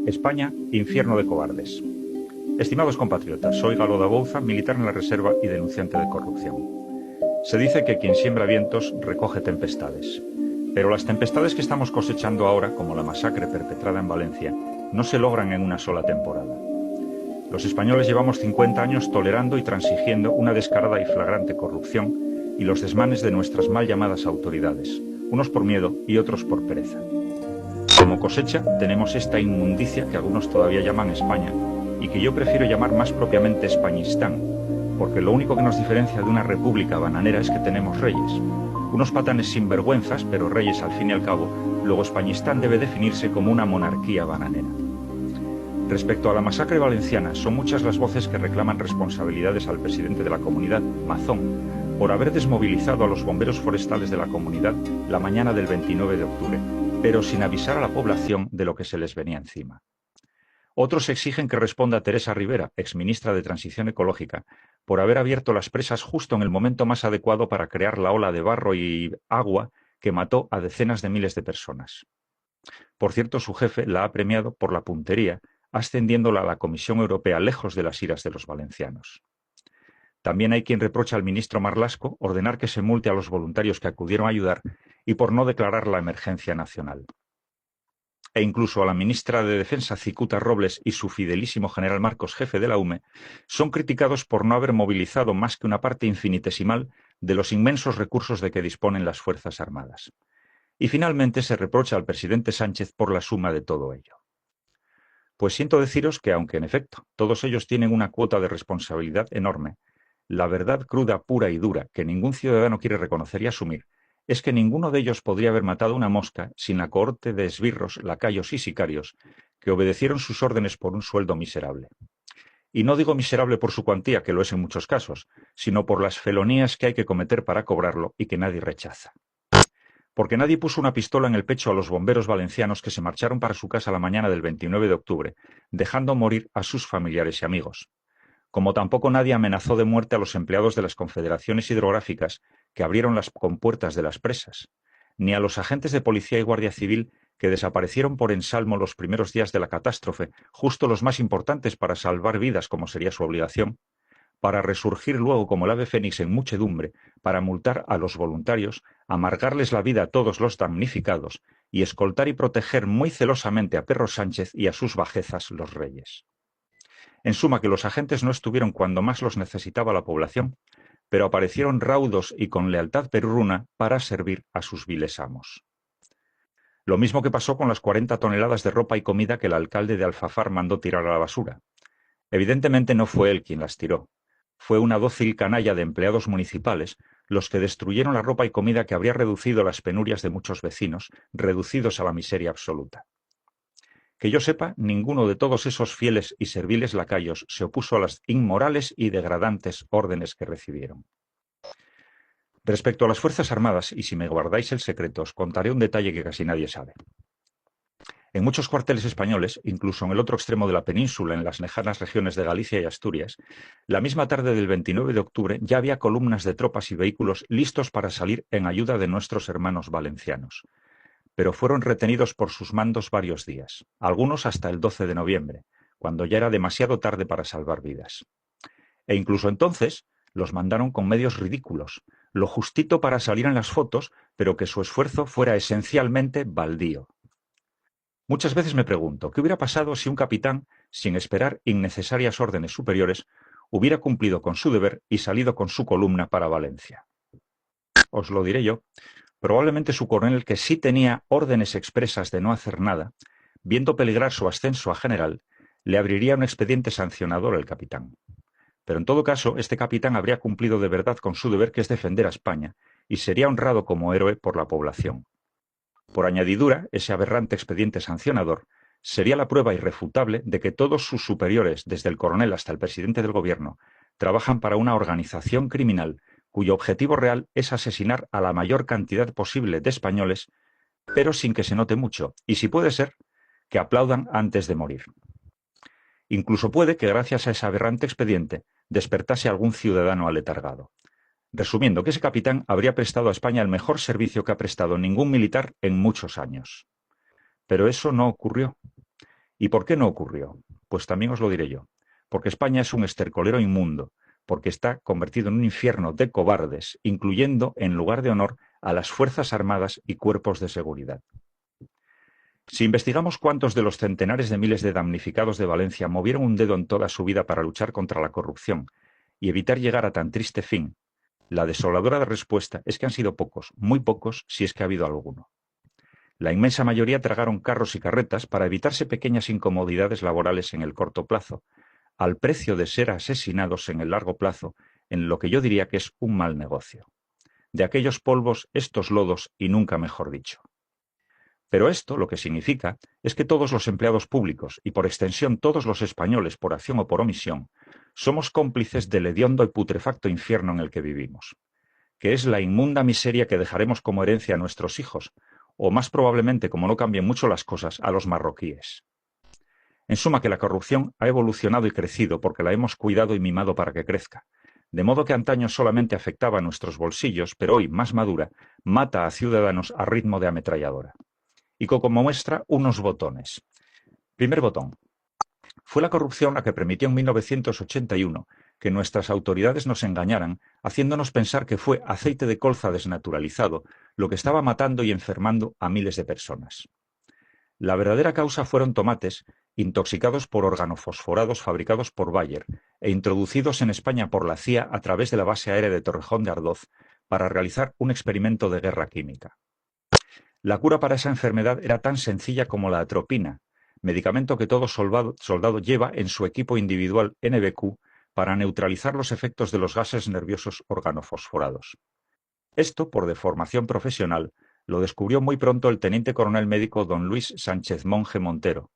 España, infierno de cobardes. Estimados compatriotas, soy Galo da Bouza, militar en la reserva y denunciante de corrupción. Se dice que quien siembra vientos recoge tempestades. Pero las tempestades que estamos cosechando ahora, como la masacre perpetrada en Valencia, no se logran en una sola temporada. Los españoles llevamos 50 años tolerando y transigiendo una descarada y flagrante corrupción y los desmanes de nuestras mal llamadas autoridades, unos por miedo y otros por pereza. Como cosecha tenemos esta inmundicia que algunos todavía llaman España y que yo prefiero llamar más propiamente Españistán, porque lo único que nos diferencia de una república bananera es que tenemos reyes. Unos patanes sinvergüenzas, pero reyes al fin y al cabo. Luego Españistán debe definirse como una monarquía bananera. Respecto a la masacre valenciana, son muchas las voces que reclaman responsabilidades al presidente de la comunidad, Mazón, por haber desmovilizado a los bomberos forestales de la comunidad la mañana del 29 de octubre, pero sin avisar a la población de lo que se les venía encima. Otros exigen que responda Teresa Rivera, exministra de Transición Ecológica, por haber abierto las presas justo en el momento más adecuado para crear la ola de barro y agua que mató a decenas de miles de personas. Por cierto, su jefe la ha premiado por la puntería, ascendiéndola a la Comisión Europea lejos de las iras de los valencianos. También hay quien reprocha al ministro Marlaska ordenar que se multe a los voluntarios que acudieron a ayudar y por no declarar la emergencia nacional. E incluso a la ministra de Defensa, Cicuta Robles, y su fidelísimo general Marcos, jefe de la UME, son criticados por no haber movilizado más que una parte infinitesimal de los inmensos recursos de que disponen las Fuerzas Armadas. Y finalmente se reprocha al presidente Sánchez por la suma de todo ello. Pues siento deciros que, aunque en efecto todos ellos tienen una cuota de responsabilidad enorme, la verdad cruda, pura y dura, que ningún ciudadano quiere reconocer y asumir, es que ninguno de ellos podría haber matado una mosca sin la cohorte de esbirros, lacayos y sicarios que obedecieron sus órdenes por un sueldo miserable. Y no digo miserable por su cuantía, que lo es en muchos casos, sino por las felonías que hay que cometer para cobrarlo y que nadie rechaza. Porque nadie puso una pistola en el pecho a los bomberos valencianos que se marcharon para su casa la mañana del 29 de octubre, dejando morir a sus familiares y amigos. Como tampoco nadie amenazó de muerte a los empleados de las confederaciones hidrográficas que abrieron las compuertas de las presas, ni a los agentes de policía y guardia civil que desaparecieron por ensalmo los primeros días de la catástrofe, justo los más importantes para salvar vidas, como sería su obligación, para resurgir luego como el ave fénix en muchedumbre, para multar a los voluntarios, amargarles la vida a todos los damnificados y escoltar y proteger muy celosamente a Perro Sánchez y a sus bajezas los reyes. En suma, que los agentes no estuvieron cuando más los necesitaba la población, pero aparecieron raudos y con lealtad perruna para servir a sus viles amos. Lo mismo que pasó con las 40 toneladas de ropa y comida que el alcalde de Alfafar mandó tirar a la basura. Evidentemente no fue él quien las tiró. Fue una dócil canalla de empleados municipales los que destruyeron la ropa y comida que habría reducido las penurias de muchos vecinos, reducidos a la miseria absoluta. Que yo sepa, ninguno de todos esos fieles y serviles lacayos se opuso a las inmorales y degradantes órdenes que recibieron. Respecto a las Fuerzas Armadas, y si me guardáis el secreto, os contaré un detalle que casi nadie sabe. En muchos cuarteles españoles, incluso en el otro extremo de la península, en las lejanas regiones de Galicia y Asturias, la misma tarde del 29 de octubre ya había columnas de tropas y vehículos listos para salir en ayuda de nuestros hermanos valencianos. Pero fueron retenidos por sus mandos varios días, algunos hasta el 12 de noviembre, cuando ya era demasiado tarde para salvar vidas. E incluso entonces los mandaron con medios ridículos, lo justito para salir en las fotos, pero que su esfuerzo fuera esencialmente baldío. Muchas veces me pregunto, ¿qué hubiera pasado si un capitán, sin esperar innecesarias órdenes superiores, hubiera cumplido con su deber y salido con su columna para Valencia? Os lo diré yo. Probablemente su coronel, que sí tenía órdenes expresas de no hacer nada, viendo peligrar su ascenso a general, le abriría un expediente sancionador al capitán. Pero en todo caso, este capitán habría cumplido de verdad con su deber, que es defender a España, y sería honrado como héroe por la población. Por añadidura, ese aberrante expediente sancionador sería la prueba irrefutable de que todos sus superiores, desde el coronel hasta el presidente del gobierno, trabajan para una organización criminal cuyo objetivo real es asesinar a la mayor cantidad posible de españoles, pero sin que se note mucho, y si puede ser, que aplaudan antes de morir. Incluso puede que gracias a ese aberrante expediente despertase algún ciudadano aletargado. Resumiendo, que ese capitán habría prestado a España el mejor servicio que ha prestado ningún militar en muchos años. Pero eso no ocurrió. ¿Y por qué no ocurrió? Pues también os lo diré yo. Porque España es un estercolero inmundo, porque está convertido en un infierno de cobardes, incluyendo, en lugar de honor, a las Fuerzas Armadas y cuerpos de seguridad. Si investigamos cuántos de los centenares de miles de damnificados de Valencia movieron un dedo en toda su vida para luchar contra la corrupción y evitar llegar a tan triste fin, la desoladora respuesta es que han sido pocos, muy pocos, si es que ha habido alguno. La inmensa mayoría tragaron carros y carretas para evitarse pequeñas incomodidades laborales en el corto plazo, al precio de ser asesinados en el largo plazo, en lo que yo diría que es un mal negocio. De aquellos polvos, estos lodos, y nunca mejor dicho. Pero esto lo que significa es que todos los empleados públicos, y por extensión todos los españoles por acción o por omisión, somos cómplices del hediondo y putrefacto infierno en el que vivimos, que es la inmunda miseria que dejaremos como herencia a nuestros hijos, o más probablemente, como no cambien mucho las cosas, a los marroquíes. En suma, que la corrupción ha evolucionado y crecido porque la hemos cuidado y mimado para que crezca, de modo que antaño solamente afectaba a nuestros bolsillos, pero hoy, más madura, mata a ciudadanos a ritmo de ametralladora. Y como muestra, unos botones. Primer botón. Fue la corrupción la que permitió en 1981 que nuestras autoridades nos engañaran, haciéndonos pensar que fue aceite de colza desnaturalizado lo que estaba matando y enfermando a miles de personas. La verdadera causa fueron tomates intoxicados por organofosforados fabricados por Bayer e introducidos en España por la CIA a través de la base aérea de Torrejón de Ardoz para realizar un experimento de guerra química. La cura para esa enfermedad era tan sencilla como la atropina, medicamento que todo soldado lleva en su equipo individual NBQ para neutralizar los efectos de los gases nerviosos organofosforados. Esto, por deformación profesional, lo descubrió muy pronto el teniente coronel médico don Luis Sánchez Monje Montero,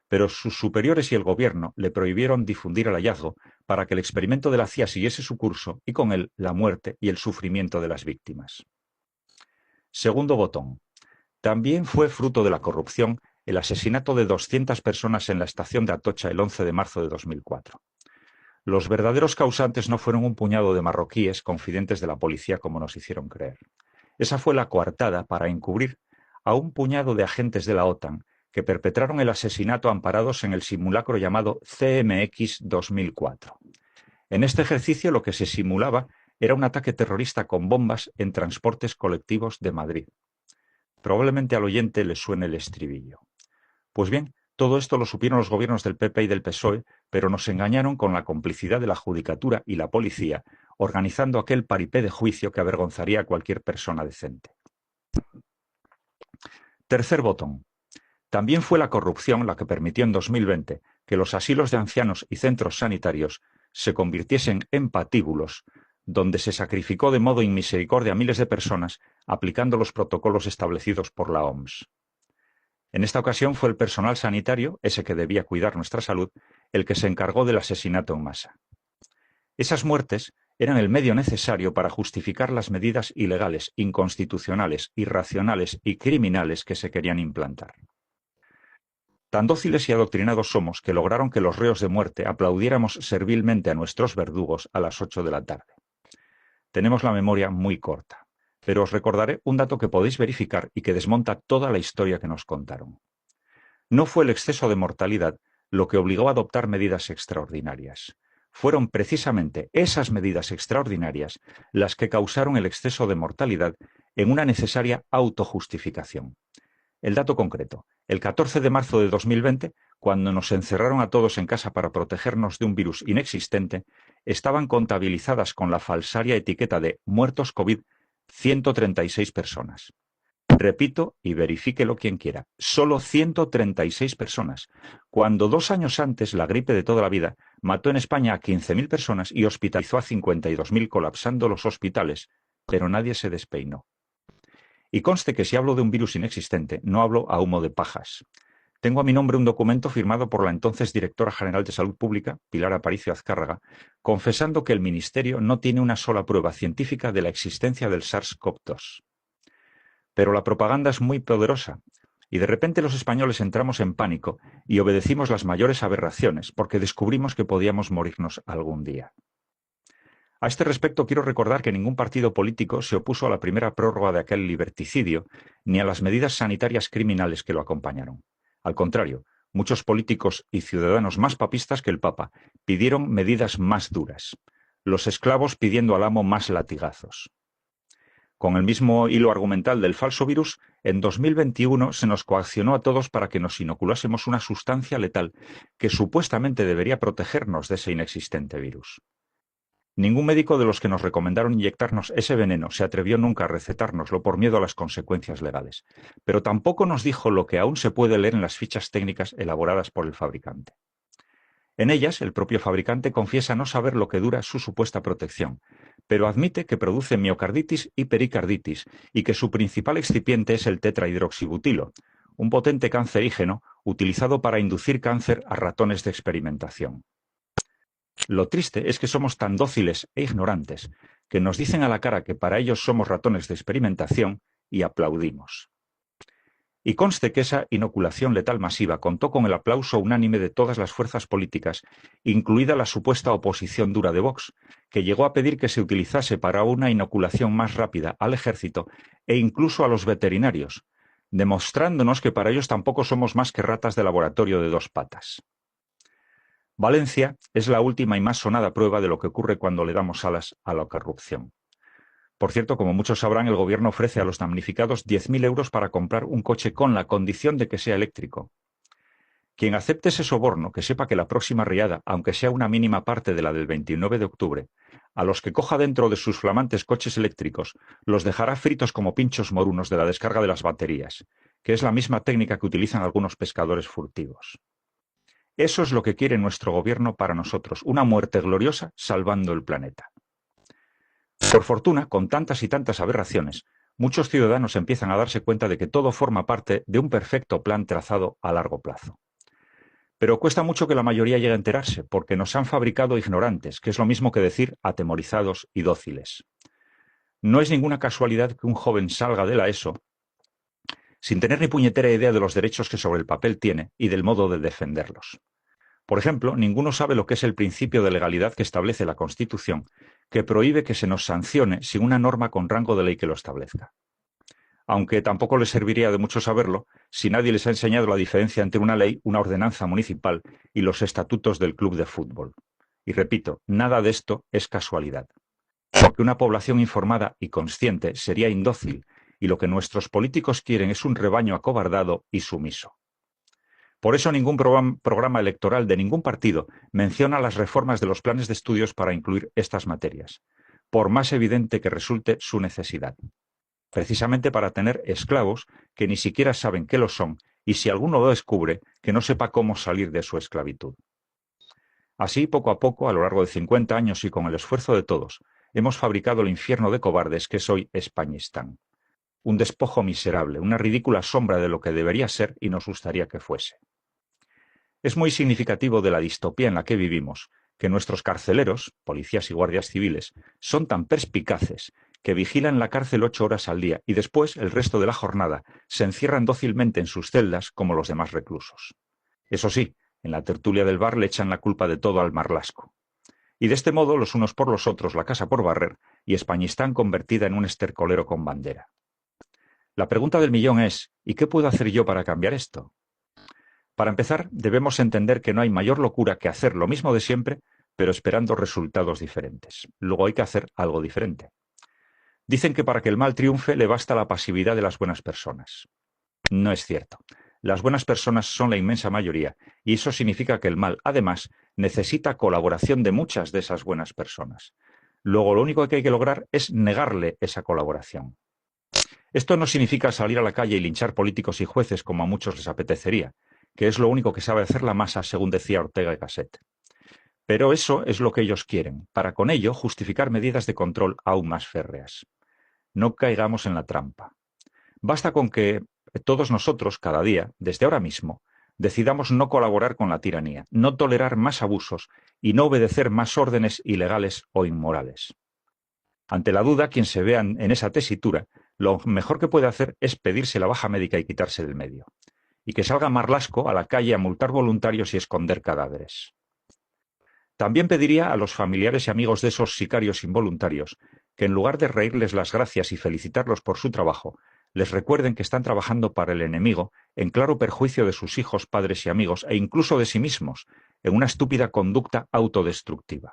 pero sus superiores y el gobierno le prohibieron difundir el hallazgo para que el experimento de la CIA siguiese su curso y con él la muerte y el sufrimiento de las víctimas. Segundo botón. También fue fruto de la corrupción el asesinato de 200 personas en la estación de Atocha el 11 de marzo de 2004. Los verdaderos causantes no fueron un puñado de marroquíes confidentes de la policía como nos hicieron creer. Esa fue la coartada para encubrir a un puñado de agentes de la OTAN que perpetraron el asesinato amparados en el simulacro llamado CMX 2004. En este ejercicio lo que se simulaba era un ataque terrorista con bombas en transportes colectivos de Madrid. Probablemente al oyente le suene el estribillo. Pues bien, todo esto lo supieron los gobiernos del PP y del PSOE, pero nos engañaron con la complicidad de la judicatura y la policía, organizando aquel paripé de juicio que avergonzaría a cualquier persona decente. Tercer botón. También fue la corrupción la que permitió en 2020 que los asilos de ancianos y centros sanitarios se convirtiesen en patíbulos, donde se sacrificó de modo inmisericordia a miles de personas aplicando los protocolos establecidos por la OMS. En esta ocasión fue el personal sanitario, ese que debía cuidar nuestra salud, el que se encargó del asesinato en masa. Esas muertes eran el medio necesario para justificar las medidas ilegales, inconstitucionales, irracionales y criminales que se querían implantar. Tan dóciles y adoctrinados somos que lograron que los reos de muerte aplaudiéramos servilmente a nuestros verdugos a las 8 de la tarde. Tenemos la memoria muy corta, pero os recordaré un dato que podéis verificar y que desmonta toda la historia que nos contaron. No fue el exceso de mortalidad lo que obligó a adoptar medidas extraordinarias. Fueron precisamente esas medidas extraordinarias las que causaron el exceso de mortalidad en una necesaria autojustificación. El dato concreto, el 14 de marzo de 2020, cuando nos encerraron a todos en casa para protegernos de un virus inexistente, estaban contabilizadas con la falsaria etiqueta de muertos COVID 136 personas. Repito y verifíquelo quien quiera, solo 136 personas, cuando 2 años antes la gripe de toda la vida mató en España a 15.000 personas y hospitalizó a 52.000 colapsando los hospitales, pero nadie se despeinó. Y conste que si hablo de un virus inexistente, no hablo a humo de pajas. Tengo a mi nombre un documento firmado por la entonces Directora General de Salud Pública, Pilar Aparicio Azcárraga, confesando que el Ministerio no tiene una sola prueba científica de la existencia del SARS-CoV-2. Pero la propaganda es muy poderosa, y de repente los españoles entramos en pánico y obedecimos las mayores aberraciones porque descubrimos que podíamos morirnos algún día. A este respecto quiero recordar que ningún partido político se opuso a la primera prórroga de aquel liberticidio, ni a las medidas sanitarias criminales que lo acompañaron. Al contrario, muchos políticos y ciudadanos más papistas que el Papa pidieron medidas más duras, los esclavos pidiendo al amo más latigazos. Con el mismo hilo argumental del falso virus, en 2021 se nos coaccionó a todos para que nos inoculásemos una sustancia letal que supuestamente debería protegernos de ese inexistente virus. Ningún médico de los que nos recomendaron inyectarnos ese veneno se atrevió nunca a recetárnoslo por miedo a las consecuencias legales, pero tampoco nos dijo lo que aún se puede leer en las fichas técnicas elaboradas por el fabricante. En ellas, el propio fabricante confiesa no saber lo que dura su supuesta protección, pero admite que produce miocarditis y pericarditis y que su principal excipiente es el tetrahidroxibutilo, un potente cancerígeno utilizado para inducir cáncer a ratones de experimentación. Lo triste es que somos tan dóciles e ignorantes que nos dicen a la cara que para ellos somos ratones de experimentación y aplaudimos. Y conste que esa inoculación letal masiva contó con el aplauso unánime de todas las fuerzas políticas, incluida la supuesta oposición dura de Vox, que llegó a pedir que se utilizase para una inoculación más rápida al ejército e incluso a los veterinarios, demostrándonos que para ellos tampoco somos más que ratas de laboratorio de dos patas. Valencia es la última y más sonada prueba de lo que ocurre cuando le damos alas a la corrupción. Por cierto, como muchos sabrán, el gobierno ofrece a los damnificados 10.000 euros para comprar un coche con la condición de que sea eléctrico. Quien acepte ese soborno, que sepa que la próxima riada, aunque sea una mínima parte de la del 29 de octubre, a los que coja dentro de sus flamantes coches eléctricos, los dejará fritos como pinchos morunos de la descarga de las baterías, que es la misma técnica que utilizan algunos pescadores furtivos. Eso es lo que quiere nuestro gobierno para nosotros, una muerte gloriosa salvando el planeta. Por fortuna, con tantas y tantas aberraciones, muchos ciudadanos empiezan a darse cuenta de que todo forma parte de un perfecto plan trazado a largo plazo. Pero cuesta mucho que la mayoría llegue a enterarse, porque nos han fabricado ignorantes, que es lo mismo que decir atemorizados y dóciles. No es ninguna casualidad que un joven salga de la ESO sin tener ni puñetera idea de los derechos que sobre el papel tiene y del modo de defenderlos. Por ejemplo, ninguno sabe lo que es el principio de legalidad que establece la Constitución, que prohíbe que se nos sancione sin una norma con rango de ley que lo establezca. Aunque tampoco les serviría de mucho saberlo si nadie les ha enseñado la diferencia entre una ley, una ordenanza municipal y los estatutos del club de fútbol. Y repito, nada de esto es casualidad. Porque una población informada y consciente sería indócil, y lo que nuestros políticos quieren es un rebaño acobardado y sumiso. Por eso ningún programa electoral de ningún partido menciona las reformas de los planes de estudios para incluir estas materias, por más evidente que resulte su necesidad. Precisamente para tener esclavos que ni siquiera saben qué lo son y si alguno lo descubre, que no sepa cómo salir de su esclavitud. Así, poco a poco, a lo largo de 50 años y con el esfuerzo de todos, hemos fabricado el infierno de cobardes que es hoy Españistán. Un despojo miserable, una ridícula sombra de lo que debería ser y nos gustaría que fuese. Es muy significativo de la distopía en la que vivimos que nuestros carceleros, policías y guardias civiles, son tan perspicaces que vigilan la cárcel 8 horas al día y después, el resto de la jornada, se encierran dócilmente en sus celdas como los demás reclusos. Eso sí, en la tertulia del bar le echan la culpa de todo al marlasco. Y de este modo, los unos por los otros, la casa por barrer, y Españistán convertida en un estercolero con bandera. La pregunta del millón es, ¿y qué puedo hacer yo para cambiar esto? Para empezar, debemos entender que no hay mayor locura que hacer lo mismo de siempre, pero esperando resultados diferentes. Luego hay que hacer algo diferente. Dicen que para que el mal triunfe le basta la pasividad de las buenas personas. No es cierto. Las buenas personas son la inmensa mayoría, y eso significa que el mal, además, necesita colaboración de muchas de esas buenas personas. Luego, lo único que hay que lograr es negarle esa colaboración. Esto no significa salir a la calle y linchar políticos y jueces como a muchos les apetecería, que es lo único que sabe hacer la masa, según decía Ortega y Gasset. Pero eso es lo que ellos quieren, para con ello justificar medidas de control aún más férreas. No caigamos en la trampa. Basta con que todos nosotros, cada día, desde ahora mismo, decidamos no colaborar con la tiranía, no tolerar más abusos y no obedecer más órdenes ilegales o inmorales. Ante la duda, quien se vea en esa tesitura, lo mejor que puede hacer es pedirse la baja médica y quitarse del medio. Y que salga Marlaska a la calle a multar voluntarios y esconder cadáveres. También pediría a los familiares y amigos de esos sicarios involuntarios que en lugar de reírles las gracias y felicitarlos por su trabajo, les recuerden que están trabajando para el enemigo en claro perjuicio de sus hijos, padres y amigos, e incluso de sí mismos, en una estúpida conducta autodestructiva.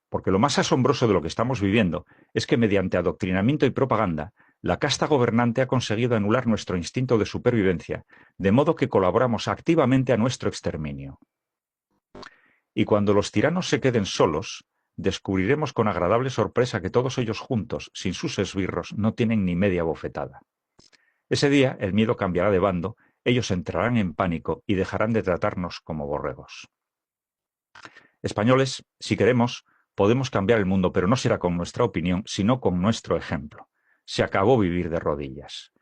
Porque lo más asombroso de lo que estamos viviendo es que mediante adoctrinamiento y propaganda, la casta gobernante ha conseguido anular nuestro instinto de supervivencia, de modo que colaboramos activamente a nuestro exterminio. Y cuando los tiranos se queden solos, descubriremos con agradable sorpresa que todos ellos juntos, sin sus esbirros, no tienen ni media bofetada. Ese día el miedo cambiará de bando, ellos entrarán en pánico y dejarán de tratarnos como borregos. Españoles, si queremos, podemos cambiar el mundo, pero no será con nuestra opinión, sino con nuestro ejemplo. Se acabó vivir de rodillas.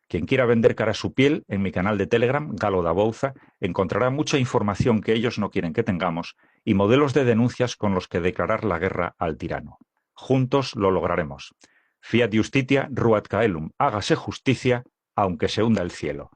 Quien quiera vender cara a su piel, en mi canal de Telegram, Galo da Bouza, encontrará mucha información que ellos no quieren que tengamos y modelos de denuncias con los que declarar la guerra al tirano. Juntos lo lograremos. Fiat Justitia, Ruat Caelum, hágase justicia, aunque se hunda el cielo.